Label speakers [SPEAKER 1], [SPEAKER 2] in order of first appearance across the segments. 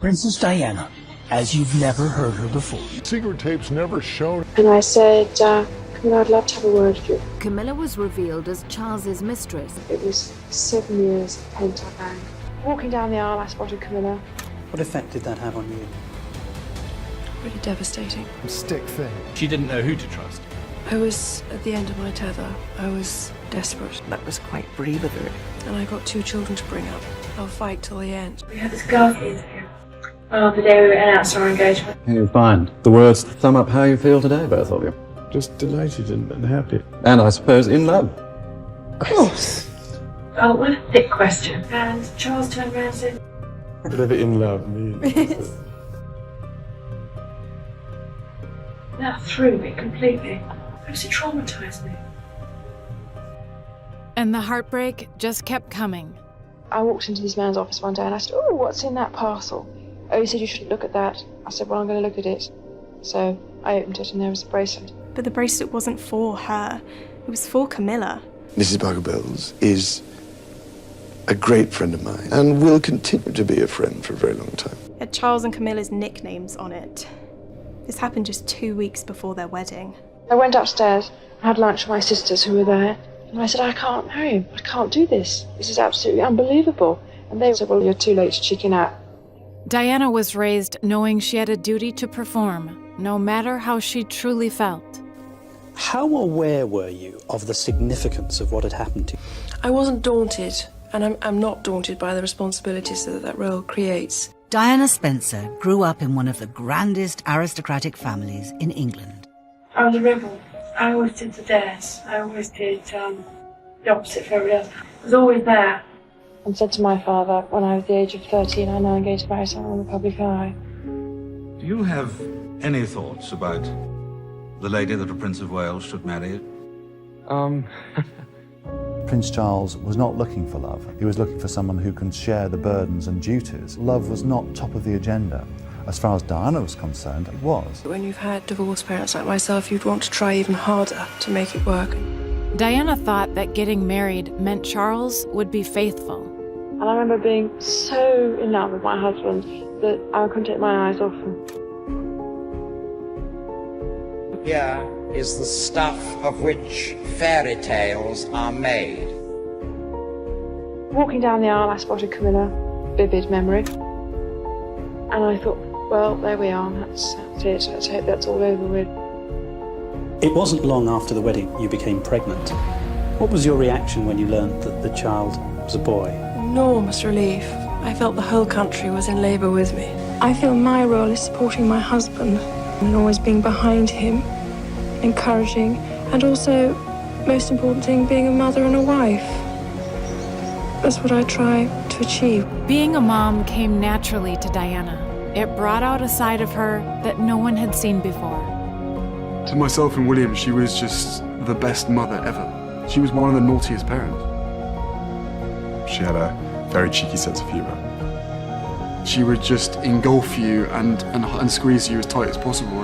[SPEAKER 1] Princess Diana, as you've never heard her before.
[SPEAKER 2] Secret tapes never shown.
[SPEAKER 3] And I said, Camilla, I'd love to have a word with you.
[SPEAKER 4] Camilla was revealed as Charles's mistress.
[SPEAKER 3] It was 7 years of pent-up anger. Walking down the aisle, I spotted Camilla.
[SPEAKER 5] What effect did that have on you?
[SPEAKER 6] Really devastating.
[SPEAKER 2] Stick thing.
[SPEAKER 7] She didn't know who to trust.
[SPEAKER 6] I was at the end of my tether. I was desperate.
[SPEAKER 8] That was quite brave of her.
[SPEAKER 6] And I got 2 children to bring up. I'll fight till the end.
[SPEAKER 3] We had this girls interview the day we announced our engagement.
[SPEAKER 9] How you find the words sum up how you feel today, both of you?
[SPEAKER 2] Just delighted and happy.
[SPEAKER 9] And I suppose in love.
[SPEAKER 3] Of course. Oh, what a thick question. And Charles turned around and said,
[SPEAKER 2] Whatever in love means.
[SPEAKER 3] that threw me completely. It traumatised me.
[SPEAKER 10] And the heartbreak just kept coming.
[SPEAKER 3] I walked into this man's office one day and I said, oh, what's in that parcel? Oh, he said you shouldn't look at that. I said, well, I'm going to look at it. So I opened it and there was a bracelet.
[SPEAKER 11] But the bracelet wasn't for her. It was for Camilla.
[SPEAKER 12] Mrs. Barker-Bowles is a great friend of mine and will continue to be a friend for a very long time.
[SPEAKER 11] It had Charles and Camilla's nicknames on it. This happened just 2 weeks before their wedding.
[SPEAKER 3] I went upstairs, I had lunch with my sisters who were there, and I said, I can't marry him. I can't do this. This is absolutely unbelievable. And they said, well, you're too late to chicken out.
[SPEAKER 10] Diana was raised knowing she had a duty to perform, no matter how she truly felt.
[SPEAKER 5] How aware were you of the significance of what had happened to you?
[SPEAKER 6] I wasn't daunted, and I'm not daunted by the responsibilities that role creates.
[SPEAKER 8] Diana Spencer grew up in one of the grandest aristocratic families in England.
[SPEAKER 3] I was a rebel. I always did the dares. I always did the opposite for everybody else. I was always there. And said to my father, when I was the age of 13, I know I'm going to marry someone in the public eye.
[SPEAKER 7] Do you have any thoughts about the lady that a Prince of Wales should marry?
[SPEAKER 13] Prince Charles was not looking for love. He was looking for someone who can share the burdens and duties. Love was not top of the agenda. As far as Diana was concerned, it was.
[SPEAKER 6] When you've had divorced parents like myself, you'd want to try even harder to make it work.
[SPEAKER 10] Diana thought that getting married meant Charles would be faithful.
[SPEAKER 3] And I remember being so in love with my husband that I couldn't take my eyes off him.
[SPEAKER 14] Here is the stuff of which fairy tales are made.
[SPEAKER 3] Walking down the aisle, I spotted Camilla, vivid memory. And I thought, well, there we are, that's it. Let's hope that's all over with.
[SPEAKER 5] It wasn't long after the wedding you became pregnant. What was your reaction when you learned that the child was a boy?
[SPEAKER 6] Enormous relief. I felt the whole country was in labour with me. I feel my role is supporting my husband and always being behind him, encouraging, and also, most important thing, being a mother and a wife. That's what I try to achieve.
[SPEAKER 10] Being a mom came naturally to Diana. It brought out a side of her that no one had seen before.
[SPEAKER 2] To myself and William, she was just the best mother ever. She was one of the naughtiest parents. She had a very cheeky sense of humour. She would just engulf you and squeeze you as tight as possible.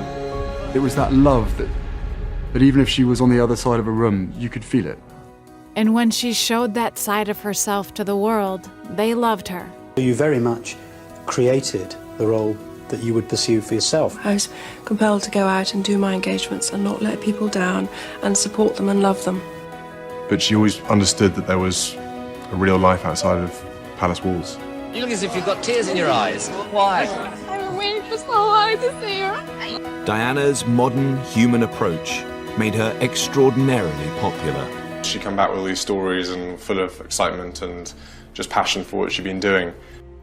[SPEAKER 2] It was that love that even if she was on the other side of a room, you could feel it.
[SPEAKER 10] And when she showed that side of herself to the world, they loved her.
[SPEAKER 5] You very much created the role that you would pursue for yourself.
[SPEAKER 6] I was compelled to go out and do my engagements and not let people down and support them and love them.
[SPEAKER 2] But she always understood that there was a real life outside of palace walls.
[SPEAKER 14] You look as if you've got tears in your eyes. Why?
[SPEAKER 11] I've been waiting for so long to see her.
[SPEAKER 15] Diana's modern, human approach made her extraordinarily popular.
[SPEAKER 16] She'd come back with all these stories and full of excitement and just passion for what she'd been doing.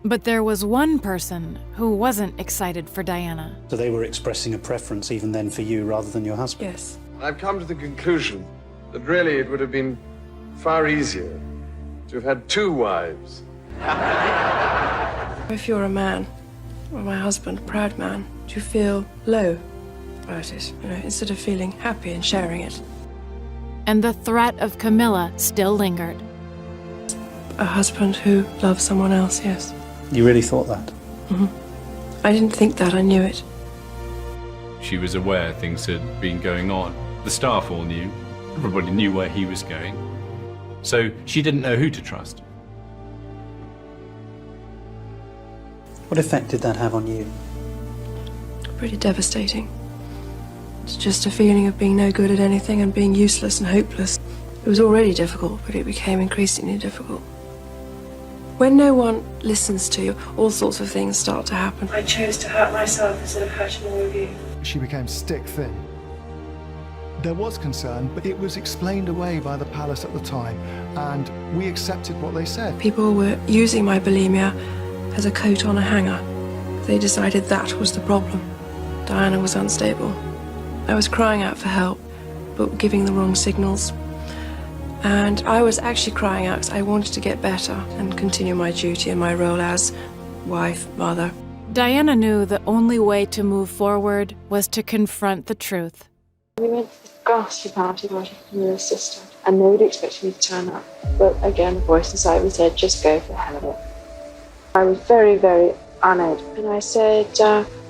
[SPEAKER 10] But there was one person who wasn't excited for Diana.
[SPEAKER 5] So they were expressing a preference even then for you rather than your husband?
[SPEAKER 6] Yes.
[SPEAKER 17] I've come to the conclusion that really it would have been far easier to have had 2 wives.
[SPEAKER 6] If you're a man, or my husband, a proud man, do you feel low about it, instead of feeling happy and sharing it?
[SPEAKER 10] And the threat of Camilla still lingered.
[SPEAKER 6] A husband who loves someone else, yes.
[SPEAKER 5] You really thought that?
[SPEAKER 6] Mm-hmm. I didn't think that, I knew it.
[SPEAKER 7] She was aware things had been going on. The staff all knew. Everybody knew where he was going. So she didn't know who to trust.
[SPEAKER 5] What effect did that have on you?
[SPEAKER 6] Pretty devastating. It's just a feeling of being no good at anything and being useless and hopeless. It was already difficult, but it became increasingly difficult. When no one listens to you, all sorts of things start to happen.
[SPEAKER 3] I chose to hurt myself instead of hurting all of you.
[SPEAKER 18] She became stick thin. There was concern, but it was explained away by the palace at the time, and we accepted what they said.
[SPEAKER 6] People were using my bulimia as a coat on a hanger. They decided that was the problem. Diana was unstable. I was crying out for help, but giving the wrong signals. And I was actually crying out because I wanted to get better and continue my duty and my role as wife, mother.
[SPEAKER 10] Diana knew the only way to move forward was to confront the truth.
[SPEAKER 3] We went to this ghastly party from your sister, and nobody expected me to turn up. But again, a voice inside me said, just go for the hell of it. I was very, very honoured. And I said,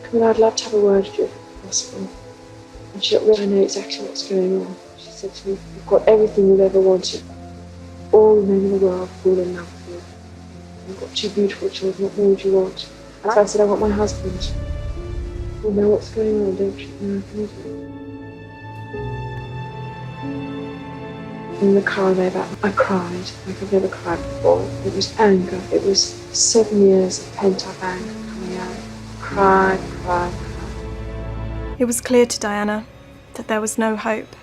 [SPEAKER 3] Camilla, I'd love to have a word with you if possible. And she looked, I know exactly what's going on. She said to me, you've got everything you've ever wanted. All the men in the world fall in love with you. You've got 2 beautiful children, what more do you want? And so I said, I want my husband. You know what's going on, don't you? No, I can do. In the car on the way back, I cried like I've never cried before. It was anger. It was 7 years of pent-up anger coming out. Cried.
[SPEAKER 11] It was clear to Diana that there was no hope.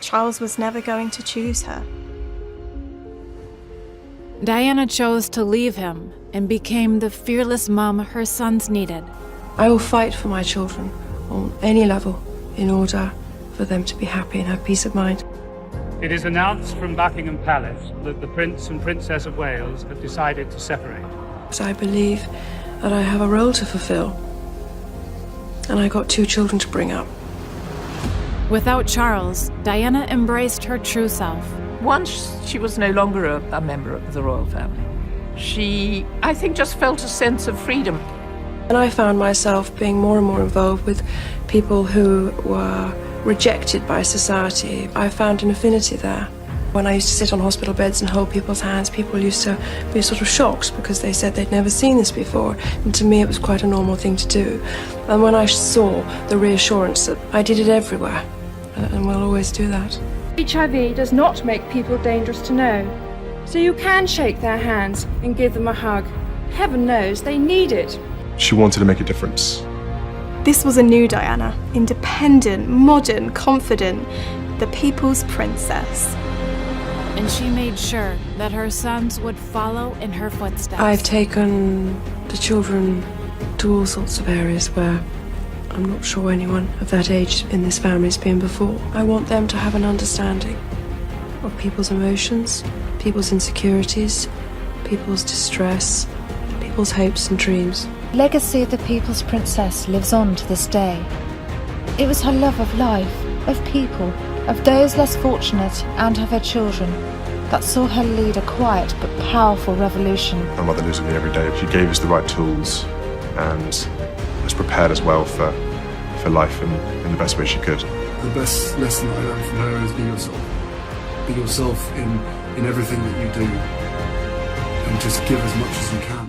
[SPEAKER 11] Charles was never going to choose her.
[SPEAKER 10] Diana chose to leave him and became the fearless mom her sons needed.
[SPEAKER 6] I will fight for my children on any level in order for them to be happy and have peace of mind.
[SPEAKER 19] It is announced from Buckingham Palace that the Prince and Princess of Wales have decided to separate.
[SPEAKER 6] I believe that I have a role to fulfill, and I got 2 children to bring up.
[SPEAKER 10] Without Charles, Diana embraced her true self.
[SPEAKER 20] Once she was no longer a member of the royal family, she, I think, just felt a sense of freedom.
[SPEAKER 6] And I found myself being more and more involved with people who were rejected by society. I found an affinity there. When I used to sit on hospital beds and hold people's hands, people used to be sort of shocked because they said they'd never seen this before. And to me, it was quite a normal thing to do. And when I saw the reassurance that I did it everywhere, and will always do that.
[SPEAKER 21] HIV does not make people dangerous to know. So you can shake their hands and give them a hug. Heaven knows they need it.
[SPEAKER 16] She wanted to make a difference.
[SPEAKER 11] This was a new Diana, independent, modern, confident, the people's princess.
[SPEAKER 10] And she made sure that her sons would follow in her footsteps.
[SPEAKER 6] I've taken the children to all sorts of areas where I'm not sure anyone of that age in this family has been before. I want them to have an understanding of people's emotions, people's insecurities, people's distress, people's hopes and dreams.
[SPEAKER 22] The legacy of the People's Princess lives on to this day. It was her love of life, of people, of those less fortunate and of her children that saw her lead a quiet but powerful revolution.
[SPEAKER 16] My mother lives with me every day. She gave us the right tools and was prepared as well for life in the best way she could.
[SPEAKER 2] The best lesson I learned from her is be yourself. Be yourself in everything that you do, and just give as much as you can.